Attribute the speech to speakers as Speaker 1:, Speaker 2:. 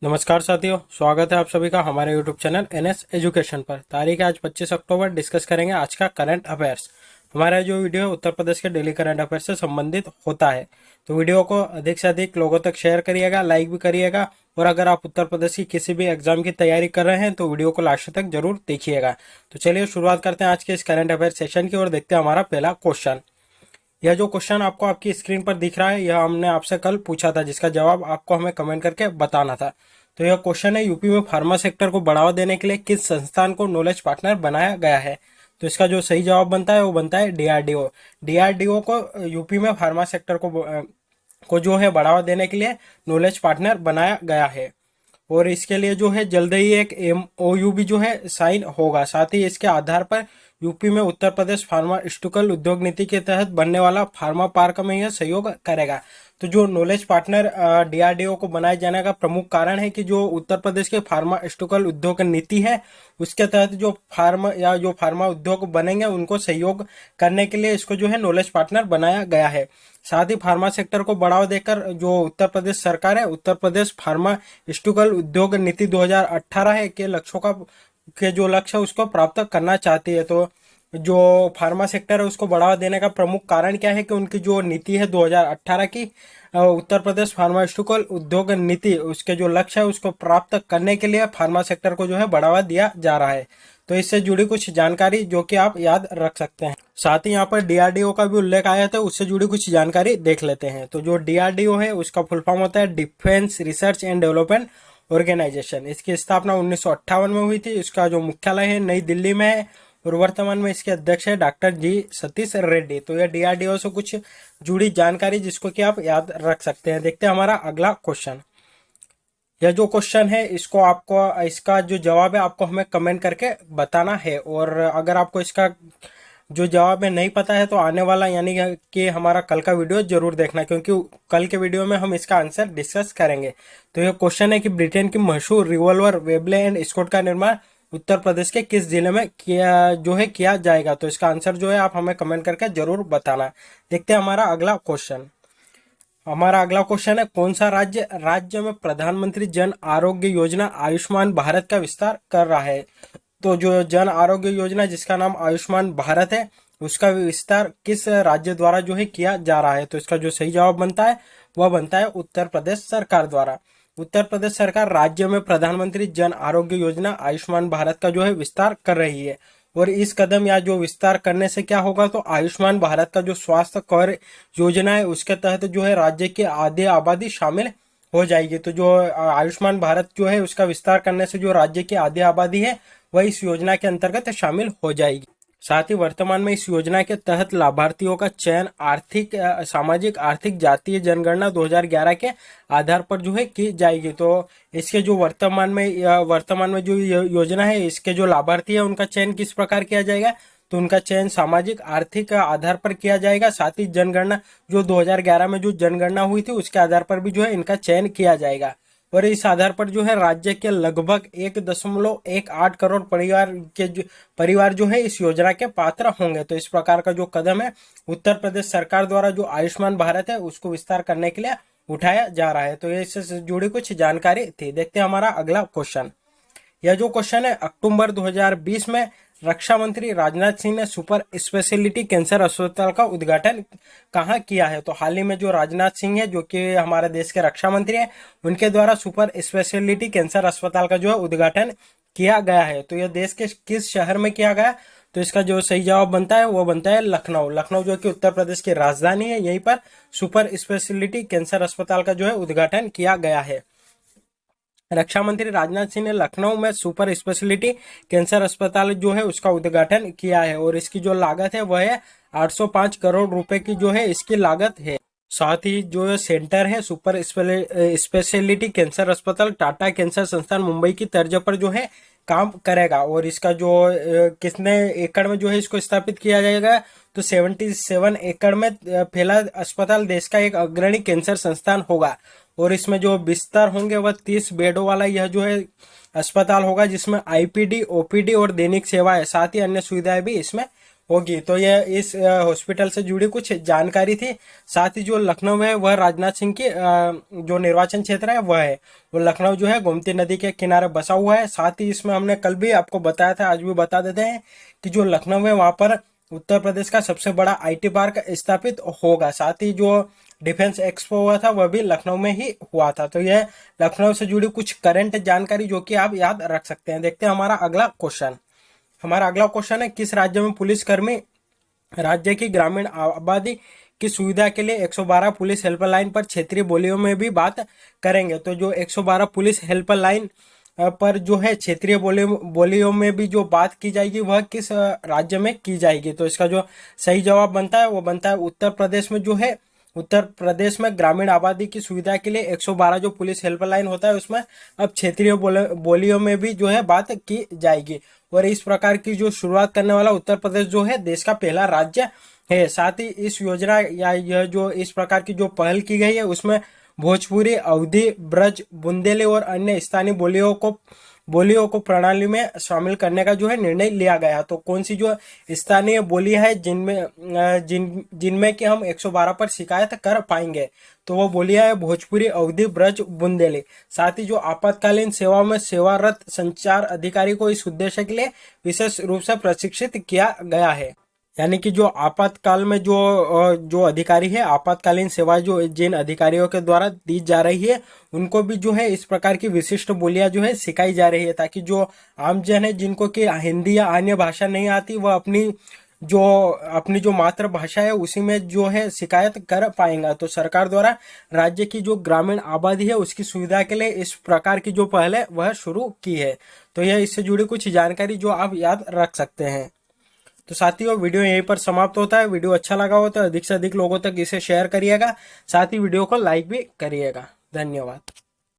Speaker 1: नमस्कार साथियों, स्वागत है आप सभी का हमारे YouTube चैनल NS एजुकेशन पर। तारीख है आज 25 अक्टूबर। डिस्कस करेंगे आज का करंट अफेयर्स। हमारा जो वीडियो है उत्तर प्रदेश के डेली करंट अफेयर से संबंधित होता है, तो वीडियो को अधिक से अधिक लोगों तक शेयर करिएगा, लाइक भी करिएगा। और अगर आप उत्तर प्रदेश की किसी भी एग्जाम की तैयारी कर रहे हैं तो वीडियो को लास्ट तक जरूर देखिएगा। तो चलिए शुरुआत करते हैं आज के इस करंट अफेयर सेशन की और देखते हैं हमारा पहला क्वेश्चन। यह जो क्वेश्चन आपको आपकी स्क्रीन पर दिख रहा है, यह हमने आपसे कल पूछा था, जिसका जवाब आपको हमें कमेंट करके बताना था। तो यह क्वेश्चन है, यूपी में फार्मा सेक्टर को बढ़ावा देने के लिए किस संस्थान को नॉलेज पार्टनर बनाया गया है। तो इसका जो सही जवाब बनता है वो बनता है डीआरडीओ। डीआरडीओ को यूपी में फार्मा सेक्टर को जो है बढ़ावा देने के लिए नॉलेज पार्टनर बनाया गया है। और इसके लिए जो है जल्द ही एक एमओयू भी जो है साइन होगा। साथ ही इसके आधार पर यूपी में उत्तर प्रदेश फार्मास्यूटिकल उद्योग नीति के तहत बनने वाला फार्मा पार्क में यह सहयोग करेगा। तो जो नॉलेज पार्टनर डीआरडीओ को बनाए जाने का प्रमुख कारण है कि जो उत्तर प्रदेश के फार्मास्यूटिकल उद्योग नीति है, उसके तहत जो फार्मा उद्योग बनेंगे उनको सहयोग करने के लिए इसको जो है नॉलेज पार्टनर बनाया गया है। साथ ही फार्मा सेक्टर को बढ़ावा देकर जो उत्तर प्रदेश सरकार है, उत्तर प्रदेश फार्मास्यूटिकल उद्योग नीति 2018 है के लक्ष्यों के जो लक्ष्य है उसको प्राप्त करना चाहती है। तो जो फार्मा सेक्टर है उसको बढ़ावा देने का प्रमुख कारण क्या है कि उनकी जो नीति है 2018 की, उत्तर प्रदेश फार्मास्यूटिकल उद्योग नीति, उसके जो लक्ष्य है उसको प्राप्त करने के लिए फार्मा सेक्टर को जो है बढ़ावा दिया जा रहा है। तो इससे जुड़ी कुछ जानकारी जो कि आप याद रख सकते हैं। साथ ही यहाँ पर डीआरडीओ का भी उल्लेख आया था, उससे जुड़ी कुछ जानकारी देख लेते हैं। तो जो डीआरडीओ है उसका फुल फॉर्म होता है defence research and development organisation. इसकी स्थापना 1958 में हुई थी। इसका जो मुख्यालय है नई दिल्ली में है और वर्तमान में इसके अध्यक्ष है डॉक्टर जी सतीश रेड्डी। तो यह डीआरडीओ से कुछ जुड़ी जानकारी जिसको कि आप याद रख सकते हैं। देखते हैं हमारा अगला क्वेश्चन। यह जो क्वेश्चन है इसका जो जवाब है आपको हमें कमेंट करके बताना है। और अगर आपको इसका जो जवाब है नहीं पता है तो आने वाला यानी कि हमारा कल का वीडियो जरूर देखना, क्योंकि कल के वीडियो में हम इसका आंसर डिस्कस करेंगे। तो यह क्वेश्चन है कि ब्रिटेन की मशहूर रिवॉल्वर वेबले एंड स्कॉट का निर्माण उत्तर प्रदेश के किस जिले में किया जाएगा। तो इसका आंसर जो है आप हमें कमेंट करके जरूर बताना। देखते हैं हमारा अगला क्वेश्चन। हमारा अगला क्वेश्चन है, कौन सा राज्य में प्रधानमंत्री जन आरोग्य योजना आयुष्मान भारत का विस्तार कर रहा है। तो जो जन आरोग्य योजना जिसका नाम आयुष्मान भारत है, उसका विस्तार किस राज्य द्वारा जो है किया जा रहा है। तो इसका जो सही जवाब बनता है वह बनता है उत्तर प्रदेश सरकार द्वारा। उत्तर प्रदेश सरकार राज्य में प्रधानमंत्री जन आरोग्य योजना आयुष्मान भारत का जो है विस्तार कर रही है। और इस कदम या जो विस्तार करने से क्या होगा, तो आयुष्मान भारत का जो स्वास्थ्य कवर योजना है उसके तहत जो है राज्य की आधी आबादी शामिल हो जाएगी। तो जो आयुष्मान भारत जो है उसका विस्तार करने से जो राज्य की आधी आबादी है वह इस योजना के अंतर्गत शामिल हो जाएगी। साथ ही वर्तमान में इस योजना के तहत लाभार्थियों का चयन सामाजिक आर्थिक जातीय जनगणना 2011 के आधार पर जो है की जाएगी। तो इसके जो वर्तमान में जो योजना है, इसके जो लाभार्थी है उनका चयन किस प्रकार किया जाएगा, तो उनका चयन सामाजिक आर्थिक आधार पर किया जाएगा। साथ ही जनगणना जो 2011 में जो जनगणना हुई थी उसके आधार पर भी जो है इनका चयन किया जाएगा। और इस आधार पर जो है राज्य के लगभग 1.18 करोड़ परिवार जो है इस योजना के पात्र होंगे। तो इस प्रकार का जो कदम है उत्तर प्रदेश सरकार द्वारा जो आयुष्मान भारत है उसको विस्तार करने के लिए उठाया जा रहा है। तो ये इससे जुड़ी कुछ जानकारी थी। देखते हैं हमारा अगला क्वेश्चन। यह जो क्वेश्चन है, अक्टूबर 2020 में रक्षा मंत्री राजनाथ सिंह ने सुपर स्पेशलिटी कैंसर अस्पताल का उद्घाटन कहाँ किया है। तो हाल ही में जो राजनाथ सिंह है जो कि हमारे देश के रक्षा मंत्री हैं, उनके द्वारा सुपर स्पेशलिटी कैंसर अस्पताल का जो है उद्घाटन किया गया है। तो यह देश के किस शहर में किया गया, तो इसका जो सही जवाब बनता है वो बनता है लखनऊ। लखनऊ जो कि उत्तर प्रदेश की राजधानी है, यहीं पर सुपर स्पेशलिटी कैंसर अस्पताल का जो है उद्घाटन किया गया है। रक्षा मंत्री राजनाथ सिंह ने लखनऊ में सुपर स्पेशलिटी कैंसर अस्पताल जो है उसका उद्घाटन किया है। और इसकी जो लागत है वह है 805 करोड़ रुपए की जो है इसकी लागत है। साथ ही जो सेंटर है सुपर स्पेशलिटी कैंसर अस्पताल टाटा कैंसर संस्थान मुंबई की तर्ज पर जो है काम करेगा। और इसका जो कितने एकड़ में जो है इसको स्थापित किया जाएगा, तो 77 एकड़ में फैला अस्पताल देश का एक अग्रणी कैंसर संस्थान होगा। और इसमें जो बिस्तर होंगे वह 30 बेडों वाला यह जो है अस्पताल होगा, जिसमें आईपीडी, ओपीडी और दैनिक सेवाएं साथ ही अन्य सुविधाएं भी इसमें होगी। तो ये इस हॉस्पिटल से जुड़ी कुछ जानकारी थी। साथ ही जो लखनऊ है वह राजनाथ सिंह की जो निर्वाचन क्षेत्र है वह है, वो लखनऊ जो है गोमती नदी के किनारे बसा हुआ है। साथ ही इसमें हमने कल भी आपको बताया था, आज भी बता देते हैं कि जो लखनऊ है वहां पर उत्तर प्रदेश का सबसे बड़ा आईटी पार्क स्थापित होगा। साथ ही जो डिफेंस एक्सपो हुआ था वह भी लखनऊ में ही हुआ था। तो यह लखनऊ से जुड़ी कुछ करंट जानकारी जो कि आप याद रख सकते हैं। देखते हैं हमारा अगला क्वेश्चन। हमारा अगला क्वेश्चन है, किस राज्य में पुलिसकर्मी राज्य की ग्रामीण आबादी की सुविधा के लिए 112 पुलिस हेल्पलाइन पर क्षेत्रीय बोलियों में भी बात करेंगे। तो जो 112 पुलिस हेल्पलाइन पर जो है क्षेत्रीय बोलियों में भी जो बात की जाएगी वह किस राज्य में की जाएगी। तो इसका जो सही जवाब बनता है वो बनता है उत्तर प्रदेश में। जो है उत्तर प्रदेश में ग्रामीण आबादी की सुविधा के लिए 112 जो पुलिस हेल्पलाइन होता है उसमें अब क्षेत्रीय बोलियों में भी जो है बात की जाएगी। और इस प्रकार की जो शुरुआत करने वाला उत्तर प्रदेश जो है देश का पहला राज्य है। साथ ही इस योजना या यह जो इस प्रकार की जो पहल की गई है उसमें भोजपुरी, अवधी, ब्रज, बुंदेली और अन्य स्थानीय बोलियों को प्रणाली में शामिल करने का जो है निर्णय लिया गया। तो कौन सी जो स्थानीय बोली है जिनमें कि हम 112 पर शिकायत कर पाएंगे, तो वो बोलियां है भोजपुरी, अवधी, ब्रज, बुंदेली। साथ ही जो आपातकालीन सेवाओं में सेवारत संचार अधिकारी को इस उद्देश्य के लिए विशेष रूप से प्रशिक्षित किया गया है। यानी कि जो आपातकाल में जो अधिकारी है, आपातकालीन सेवा जो जिन अधिकारियों के द्वारा दी जा रही है उनको भी जो है इस प्रकार की विशिष्ट बोलियां जो है सिखाई जा रही है, ताकि जो आमजन है जिनको कि हिंदी या अन्य भाषा नहीं आती वह अपनी जो मातृभाषा है उसी में जो है शिकायत कर पाएंगा। तो सरकार द्वारा राज्य की जो ग्रामीण आबादी है उसकी सुविधा के लिए इस प्रकार की जो पहल है वह शुरू की है। तो यह इससे जुड़ी कुछ जानकारी जो आप याद रख सकते हैं। तो साथियों वीडियो यहीं पर समाप्त होता है। वीडियो अच्छा लगा हो तो अधिक से अधिक लोगों तक इसे शेयर करिएगा, साथ ही वीडियो को लाइक भी करिएगा। धन्यवाद।